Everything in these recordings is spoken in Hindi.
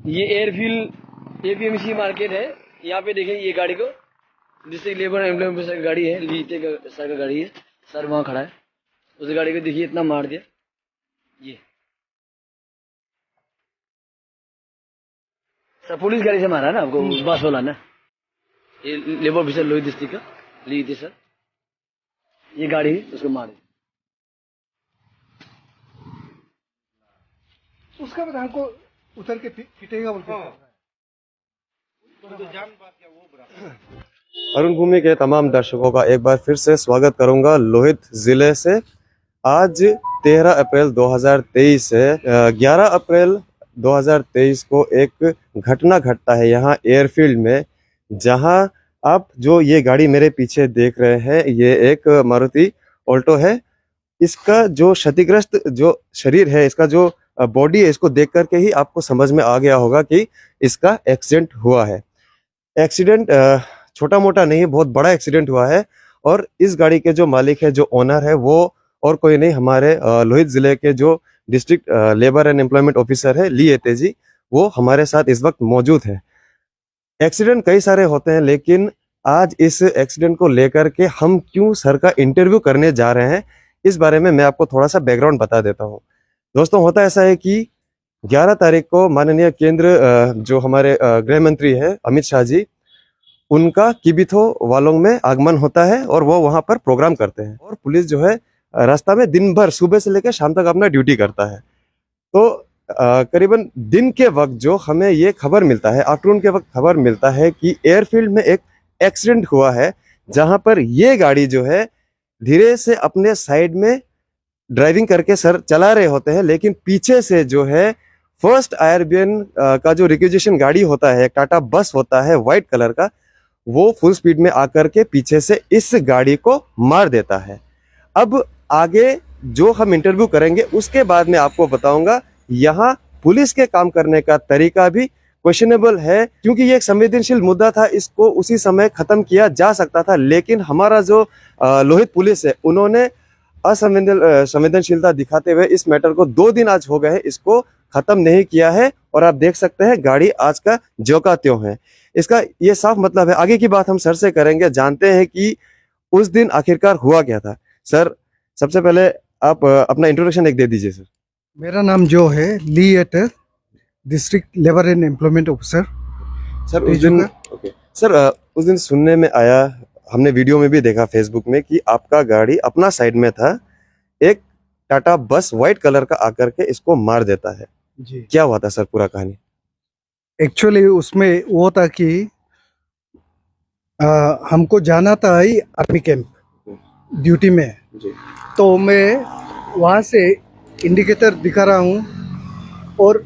ये एयरफील्ड एपीएमसी मार्केट है। यहाँ पे देखें ये गाड़ी को डिस्ट्रिक्ट लेबर एम्प्लॉयमेंट ऑफिसर की गाड़ी है, लीते का सर का गाड़ी है। सर वहाँ खड़ा है, उस गाड़ी को देखिए इतना मार दिया। ये सर पुलिस गाड़ी से मारा है ना आपको, बस वाला ना। ये लेबर ऑफिसर लोही डिस्ट्रिक्ट का लीते सर, ये गाड़ी उसको मार दी। उसका बाद हमको उतर के पिटेगा बोल के। अरुण भूमि के तमाम दर्शकों का एक बार फिर से स्वागत करूंगा लोहित जिले से। आज 13 अप्रैल 2023 है। 11 अप्रैल 2023 को एक घटना घटता है यहाँ एयरफील्ड में, जहां आप जो ये गाड़ी मेरे पीछे देख रहे हैं, ये एक मारुति ऑल्टो है। इसका जो क्षतिग्रस्त जो शरीर है, इसका जो बॉडी है, इसको देख करके ही आपको समझ में आ गया होगा कि इसका एक्सीडेंट हुआ है। एक्सीडेंट छोटा मोटा नहीं, बहुत बड़ा एक्सीडेंट हुआ है। और इस गाड़ी के जो मालिक है, जो ओनर है, वो और कोई नहीं, हमारे लोहित जिले के जो district labour and employment officer है ली एतेजी, वो हमारे साथ इस वक्त मौजूद है। एक्सीडेंट कई सारे होते हैं, लेकिन आज इस एक्सीडेंट को लेकर के हम क्यों सर का इंटरव्यू करने जा रहे हैं, इस बारे में मैं आपको थोड़ा सा बैकग्राउंड बता देता हूँ। दोस्तों, होता ऐसा है कि 11 तारीख को माननीय केंद्र जो हमारे गृह मंत्री है अमित शाह जी, उनका किबिथो वालोंग में आगमन होता है और वो वहां पर प्रोग्राम करते हैं। और पुलिस जो है रास्ता में दिन भर सुबह से लेकर शाम तक अपना ड्यूटी करता है। तो करीबन दिन के वक्त जो हमें ये खबर मिलता है, आफ्टरनून के वक्त खबर मिलता है कि एयरफील्ड में एक एक्सीडेंट हुआ है, जहां पर ये गाड़ी जो है धीरे से अपने साइड में ड्राइविंग करके सर चला रहे होते हैं, लेकिन पीछे से जो है फर्स्ट आईआरबीएन का जो रिक्विजिशन गाड़ी होता है, टाटा बस होता है व्हाइट कलर का, वो फुल स्पीड में आकर के पीछे से इस गाड़ी को मार देता है। अब आगे जो हम इंटरव्यू करेंगे उसके बाद में आपको बताऊंगा। यहाँ पुलिस के काम करने का तरीका भी क्वेश्चनेबल है, क्योंकि ये एक संवेदनशील मुद्दा था, इसको उसी समय खत्म किया जा सकता था। लेकिन हमारा जो लोहित पुलिस है, उन्होंने असंवेदनशीलता दिखाते हुए इस मैटर को 2 दिन आज हो गए हैं, इसको खत्म नहीं किया है। और आप देख सकते हैं गाड़ी आज का ज्यों का त्यों है। इसका ये साफ मतलब है। आगे की बात हम सर से करेंगे, जानते हैं कि उस दिन आखिरकार हुआ क्या था। सर, सबसे पहले आप अपना इंट्रोडक्शन एक दे दीजिए। सर, मेरा नाम जो है ली एटर, district labour and employment officer. Sir उस दिन सुनने में आया, हमने वीडियो में भी देखा फेसबुक में, कि आपका गाड़ी अपना साइड में था, एक टाटा बस व्हाइट कलर का आकर के इसको मार देता है। जी, क्या हुआ था सर, पूरा कहानी? एक्चुअली उसमें वो था कि हमको जाना था ही आर्मी कैंप ड्यूटी में। जी। तो मैं वहाँ से इंडिकेटर दिखा रहा हूँ और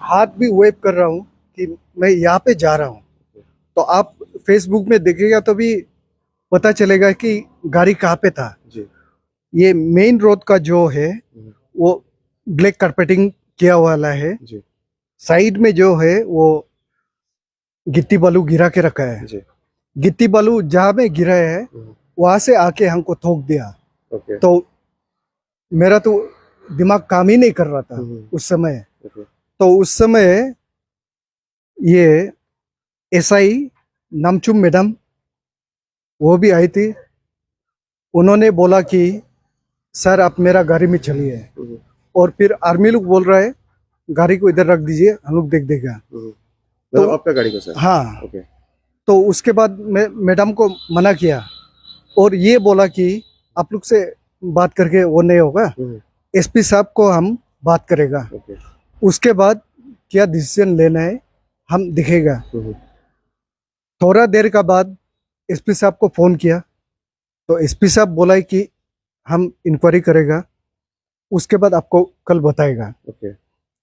हाथ भी वेव कर रहा हूँ कि मैं यहाँ पे जा रहा हूँ। तो आप फेसबुक में देखिएगा तो भी पता चलेगा कि गाड़ी कहाँ पे था। जी। ये मेन रोड का जो है वो ब्लैक कारपेटिंग किया वाला है। जी। साइड में जो है वो गिट्टी बालू गिरा के रखा है। जी। गिट्टी बालू जहाँ में गिरा है वहां से आके हमको ठोक दिया। ओके। तो मेरा तो दिमाग काम ही नहीं कर रहा था उस समय। तो उस समय ये एसआई नामचुम मैडम वो भी आई थी। उन्होंने बोला कि सर आप मेरा गाड़ी में चलिए, और फिर आर्मी लोग बोल रहा है गाड़ी को इधर रख दीजिए, हम लोग देख देगा। तो आपका गाड़ी को सर? हाँ। ओके। तो उसके बाद मैं मैडम को मना किया और ये बोला कि आप लोग से बात करके वो नहीं होगा, एसपी साहब को हम बात करेगा। उसके बाद क्या डिसीजन लेना है हम दिखेगा। थोड़ा देर का बाद एसपी साहब को फोन किया तो एसपी साहब बोला कि हम इंक्वायरी करेगा, उसके बाद आपको कल बताएगा।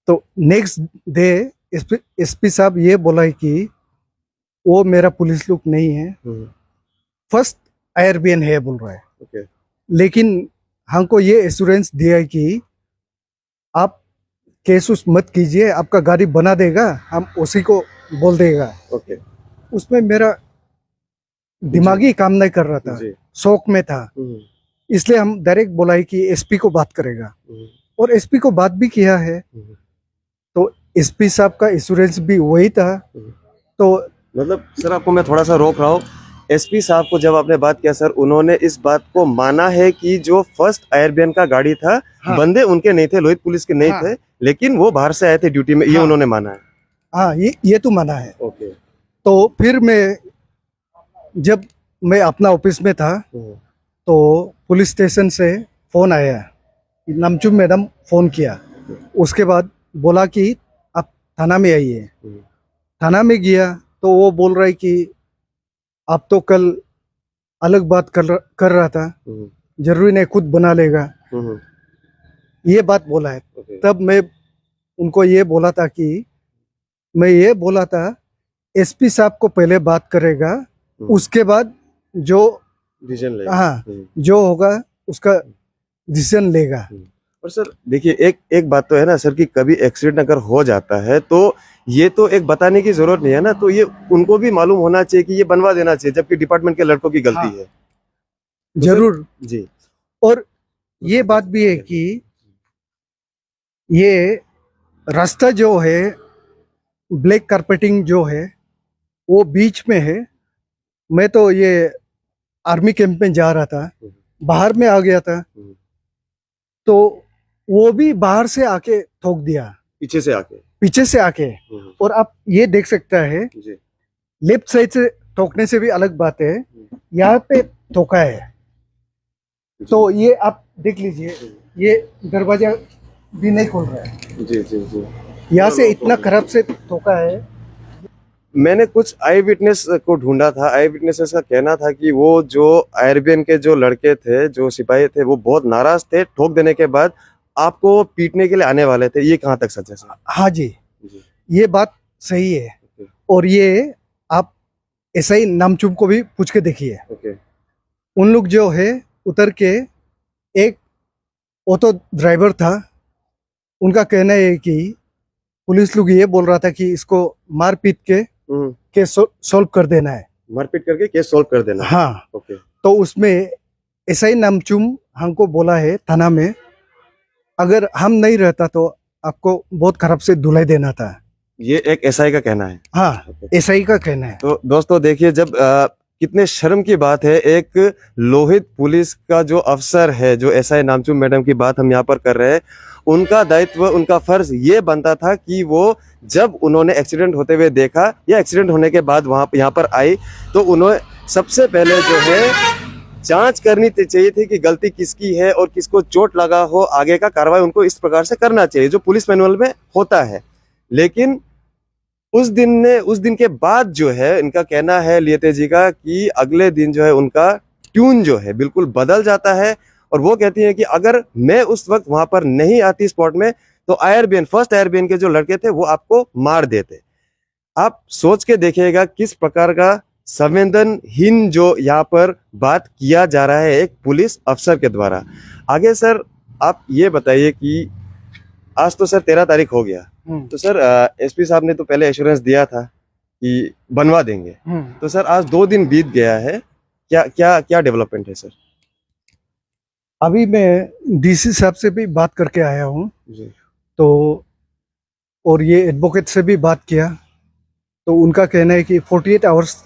तो नेक्स्ट डे एसपी साहब ये बोला है कि वो मेरा पुलिस लोग नहीं है, फर्स्ट आईआरबीएन है बोल रहा है। लेकिन हमको ये एश्योरेंस दिया है कि आप केस उस मत कीजिए, आपका गाड़ी बना देगा, हम उसी को बोल देगा। उसमें मेरा दिमागी काम नहीं कर रहा था, शौक में था, इसलिए हम डायरेक्ट बोला है कि एसपी को बात करेगा। और एसपी को बात भी किया है। तो एसपी साहब का इंश्योरेंस भी वही था। तो मतलब सर आपको मैं थोड़ा सा रोक रहा हूँ, एसपी साहब को जब आपने बात किया सर, उन्होंने इस बात को माना है कि जो फर्स्ट एयरबेन का गाड़ी था, हाँ। बंदे उनके नहीं थे, लोहित पुलिस के नहीं हाँ। थे, लेकिन वो बाहर से आए थे ड्यूटी में, ये हाँ। उन्होंने माना है। हाँ, ये तो माना है। ओके। तो फिर जब मैं अपना ऑफिस में था तो पुलिस स्टेशन से फोन आया, नामचुम मैडम फोन किया। उसके बाद बोला कि आप थाना में आइए। थाना में गया तो वो बोल रहा है कि आप तो कल अलग बात कर रहा था, जरूरी नहीं खुद बना लेगा, ये बात बोला है। तब मैं उनको ये बोला था कि मैं ये बोला था एसपी साहब को पहले बात करेगा, उसके बाद जो डिसीजन लेगा। हाँ, जो होगा उसका डिसीजन लेगा। और सर देखिए, एक बात तो है ना सर कि कभी एक्सीडेंट अगर हो जाता है तो ये तो एक बताने की जरूरत नहीं है ना, तो ये उनको भी मालूम होना चाहिए कि ये बनवा देना चाहिए, जबकि डिपार्टमेंट के लड़कों की गलती है। तो जरूर जी। और ये बात भी है कि ये रास्ता जो है, ब्लैक कारपेटिंग जो है वो बीच में है। मैं तो ये आर्मी कैंप में जा रहा था, बाहर में आ गया था, तो वो भी बाहर से आके ठोक दिया, पीछे से आके। और आप ये देख सकता है, लेफ्ट साइड से ठोकने से भी अलग बात है, यहाँ पे ठोका है। तो ये आप देख लीजिए, ये दरवाजा भी नहीं खोल रहा है। जी। यहाँ से इतना खराब से ठोका है। मैंने कुछ आई विटनेस को ढूंढा था, आई विटनेसेस का कहना था कि वो जो एयरबेन के जो लड़के थे, जो सिपाही थे, वो बहुत नाराज थे, ठोक देने के बाद आपको पीटने के लिए आने वाले थे। ये कहाँ तक सच है सर? हाँ जी, ये बात सही है। और ये आप ऐसा ही नामचुम को भी पूछ के देखिए। उन लोग जो है उतर के, एक ऑटो ड्राइवर था, उनका कहना है कि पुलिस लोग ये बोल रहा था कि इसको मार पीट के केस सॉल्व कर देना है, मारपीट करके केस सॉल्व कर देना। हाँ। तो उसमें ऐसा ही नामचुम हमको बोला है थाना में, अगर हम नहीं रहता तो आपको बहुत खराब से धुलाई देना था। ये एक एसआई का कहना है। हाँ, एसआई का कहना है। तो दोस्तों देखिए, जब कितने शर्म की बात है, एक लोहित पुलिस का जो अफसर है, जो एसआई नामचुम मैडम की बात हम यहाँ पर कर रहे हैं, उनका दायित्व, उनका फर्ज ये बनता था कि वो जब उन्होंने एक्सीडेंट होते हुए देखा या एक्सीडेंट होने के बाद यहाँ पर आई, तो उन्होंने सबसे पहले जो है जांच करनी चाहिए थी कि गलती किसकी है और किसको चोट लगा हो, आगे का कार्रवाई उनको इस प्रकार से करना चाहिए जो पुलिस मैनुअल में होता है। लेकिन उस दिन के बाद जो है, इनका कहना है लियते जी का, कि अगले दिन जो है उनका ट्यून जो है बिल्कुल बदल जाता है, और वो कहती है कि अगर मैं उस वक्त वहां पर नहीं आती स्पॉट में, तो फर्स्ट एयरबेन के जो लड़के थे वो आपको मार देते। आप सोच के देखिएगा किस प्रकार का संवेदनहीन जो यहाँ पर बात किया जा रहा है एक पुलिस अफसर के द्वारा। आगे सर आप ये बताइए कि आज तो सर 13 तारीख हो गया, तो सर एसपी साहब ने तो पहले एश्योरेंस दिया था कि बनवा देंगे, तो सर आज 2 दिन बीत गया है, क्या डेवलपमेंट है सर? अभी मैं डीसी साहब से भी बात करके आया हूँ, तो और ये एडवोकेट से भी बात किया, तो उनका कहना है कि 48 आवर्स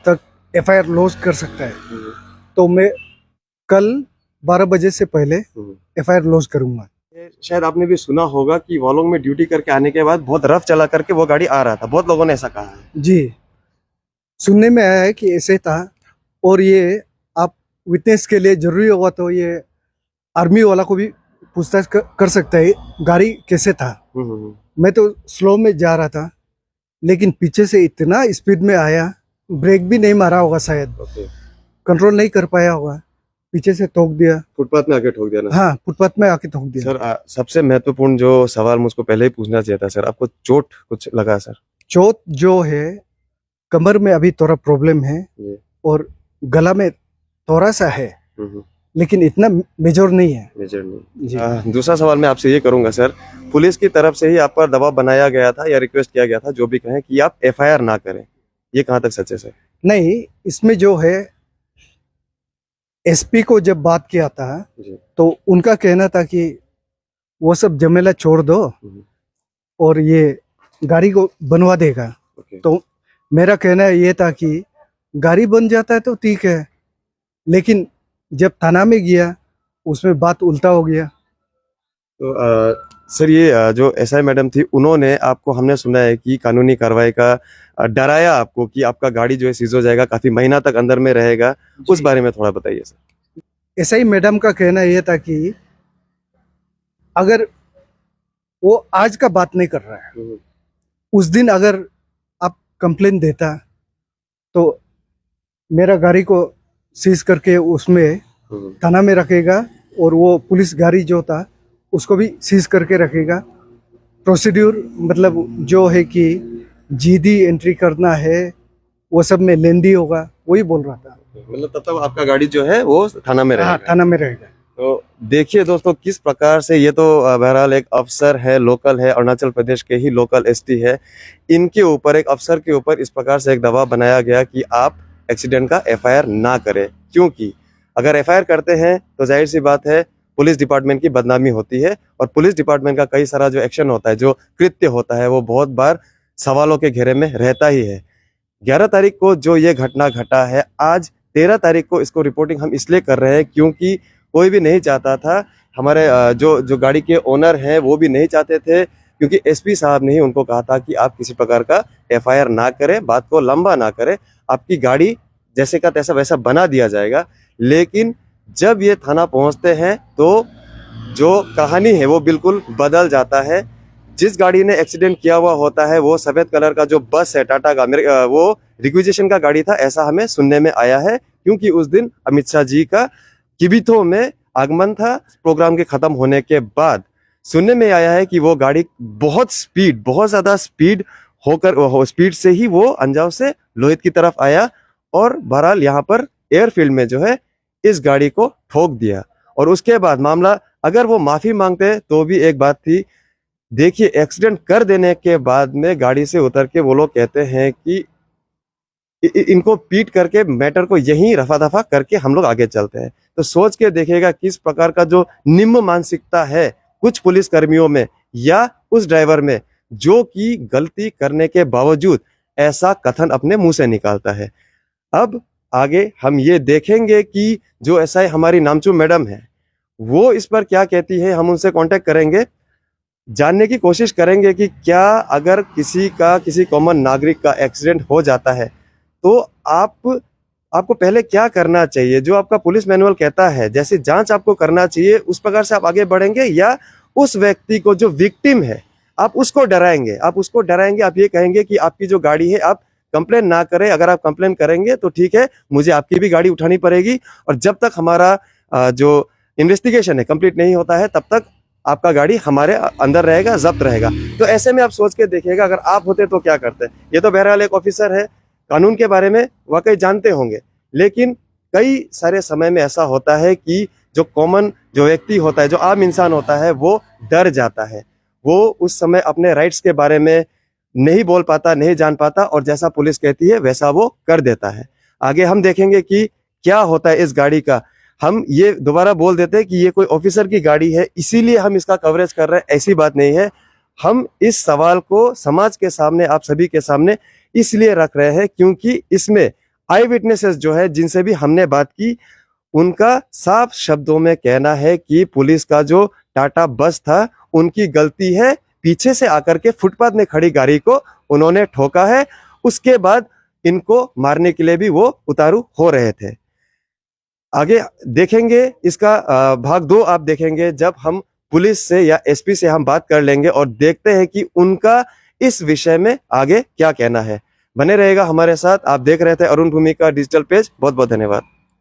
तक एफआईआर लॉन्च कर सकता है। तो मैं कल 12 बजे से पहले एफआईआर लॉन्च करूंगा। शायद आपने भी सुना होगा कि वॉलोंग में ड्यूटी करके आने के बाद बहुत रफ चला करके वो गाड़ी आ रहा था, बहुत लोगों ने ऐसा कहा है। जी, सुनने में आया है कि ऐसे था। और ये आप विटनेस के लिए जरूरी होगा तो ये आर्मी वाला को भी पूछताछ कर सकता है, गाड़ी कैसे था। मैं तो स्लो में जा रहा था, लेकिन पीछे से इतना स्पीड में आया, ब्रेक भी नहीं मारा होगा शायद, कंट्रोल नहीं कर पाया होगा, पीछे से ठोक दिया, फुटपाथ में आके ठोक दिया ना? हाँ, फुटपाथ में आके ठोक दिया। सर सबसे महत्वपूर्ण जो सवाल मुझको पहले ही पूछना चाहिए था सर, आपको चोट कुछ लगा सर? चोट जो है कमर में अभी थोड़ा प्रॉब्लम है और गला में थोड़ा सा है, लेकिन इतना मेजर नहीं है। दूसरा सवाल मैं आपसे ये करूंगा सर, पुलिस की तरफ से ही आप पर दबाव बनाया गया था या रिक्वेस्ट किया गया था, जो भी कहें, कि आप एफआईआर ना करें, ये कहाँ तक सच है सर? नहीं, इसमें जो है एसपी को जब बात किया था तो उनका कहना था कि वो सब झमेला छोड़ दो, और ये गाड़ी को बनवा देगा। ओके। तो मेरा कहना ये था कि गाड़ी बन जाता है तो ठीक है, लेकिन जब थाना में गया उसमें बात उल्टा हो गया। तो सर ये जो एसआई मैडम थी उन्होंने आपको, हमने सुना है कि कानूनी कार्रवाई का डराया आपको कि आपका गाड़ी जो है सीज हो जाएगा, काफी महीना तक अंदर में रहेगा, उस बारे में थोड़ा बताइए सर। एसआई मैडम का कहना यह था कि अगर वो आज का बात नहीं कर रहा है, उस दिन अगर आप कंप्लेन देता तो मेरा गाड़ी को सीज करके उसमें थाना में रखेगा और वो पुलिस गाड़ी जो था उसको भी सीज करके रखेगा। प्रोसीड्यूर मतलब जो है कि जीडी एंट्री करना है वो सब में लेंदी होगा, वही बोल रहा था। मतलब तब तक आपका गाड़ी जो है वो थाना में रहेगा। हाँ, थाना में रहेगा। तो देखिए दोस्तों किस प्रकार से, ये तो बहरहाल एक अफसर है, लोकल है, अरुणाचल प्रदेश के ही लोकल एसटी है, इनके ऊपर, एक अफसर के ऊपर इस प्रकार से एक दबाव बनाया गया कि आप एक्सीडेंट का एफआईआर ना करें, क्योंकि अगर एफआईआर करते हैं तो जाहिर सी बात है पुलिस डिपार्टमेंट की बदनामी होती है और पुलिस डिपार्टमेंट का कई सारा जो एक्शन होता है, जो कृत्य होता है, वो बहुत बार सवालों के घेरे में रहता ही है। 11 तारीख को जो ये घटना घटा है, आज 13 तारीख को इसको रिपोर्टिंग हम इसलिए कर रहे हैं क्योंकि कोई भी नहीं चाहता था, हमारे जो गाड़ी के ओनर हैं वो भी नहीं चाहते थे, क्योंकि एसपी साहब ने ही उनको कहा था कि आप किसी प्रकार का एफआईआर ना करें, बात को लंबा ना करें, आपकी गाड़ी जैसे का तैसा वैसा बना दिया जाएगा। लेकिन जब ये थाना पहुंचते हैं तो जो कहानी है वो बिल्कुल बदल जाता है। जिस गाड़ी ने एक्सीडेंट किया हुआ होता है वो सफेद कलर का जो बस है टाटा का, वो रिक्विजिशन का गाड़ी था, ऐसा हमें सुनने में आया है, क्योंकि उस दिन अमित शाह जी का किबिथो में आगमन था। प्रोग्राम के खत्म होने के बाद सुनने में आया है कि वो गाड़ी बहुत ज्यादा स्पीड होकर, स्पीड से ही वो अंजाव से लोहित की तरफ आया और बहरहाल यहाँ पर एयरफील्ड में जो है इस गाड़ी को ठोक दिया। और उसके बाद मामला, अगर वो माफी मांगते तो भी एक बात थी। देखिए एक्सीडेंट कर देने के बाद में गाड़ी से उतर के वो लोग कहते हैं कि इनको पीट करके मैटर को यहीं रफा दफा करके हम लोग आगे चलते हैं। तो सोच के देखिएगा किस प्रकार का जो निम्न मानसिकता है कुछ पुलिस कर्मियों में या उस ड्राइवर में, जो कि गलती करने के बावजूद ऐसा कथन अपने मुंह से निकालता है। अब आगे हम ये देखेंगे कि जो एसआई हमारी नामचू मैडम है वो इस पर क्या कहती है। हम उनसे कांटेक्ट करेंगे, जानने की कोशिश करेंगे कि क्या अगर किसी कॉमन नागरिक का एक्सीडेंट हो जाता है तो आपको पहले क्या करना चाहिए, जो आपका पुलिस मैनुअल कहता है जैसे जांच आपको करना चाहिए उस प्रकार से आप आगे बढ़ेंगे, या उस व्यक्ति को जो विक्टिम है आप उसको डराएंगे, आप ये कहेंगे कि आपकी जो गाड़ी है आप कंप्लेन ना करें, अगर आप कंप्लेन करेंगे तो ठीक है, मुझे आपकी भी गाड़ी उठानी पड़ेगी, और जब तक हमारा जो इन्वेस्टिगेशन है कंप्लीट नहीं होता है तब तक आपका गाड़ी हमारे अंदर रहेगा, जब्त रहेगा। तो ऐसे में आप सोच के देखिएगा अगर आप होते तो क्या करते। ये तो बहरहाल एक ऑफिसर है, कानून के बारे में वाकई जानते होंगे, लेकिन कई सारे समय में ऐसा होता है कि जो कॉमन जो व्यक्ति होता है, जो आम इंसान होता है, वो डर जाता है, वो उस समय अपने राइट्स के बारे में नहीं बोल पाता, नहीं जान पाता, और जैसा पुलिस कहती है वैसा वो कर देता है। आगे हम देखेंगे कि क्या होता है इस गाड़ी का। हम ये दोबारा बोल देते हैं कि ये कोई ऑफिसर की गाड़ी है इसीलिए हम इसका कवरेज कर रहे हैं, ऐसी बात नहीं है। हम इस सवाल को समाज के सामने, आप सभी के सामने इसलिए रख रहे हैं क्योंकि इसमें आई विटनेसेस जो है जिनसे भी हमने बात की, उनका साफ शब्दों में कहना है कि पुलिस का जो टाटा बस था उनकी गलती है, पीछे से आकर के फुटपाथ में खड़ी गाड़ी को उन्होंने ठोका है, उसके बाद इनको मारने के लिए भी वो उतारू हो रहे थे। आगे देखेंगे इसका भाग 2 आप देखेंगे जब हम पुलिस से या एसपी से हम बात कर लेंगे और देखते हैं कि उनका इस विषय में आगे क्या कहना है। बने रहेगा हमारे साथ, आप देख रहे थे अरुण भूमि का डिजिटल पेज। बहुत बहुत धन्यवाद।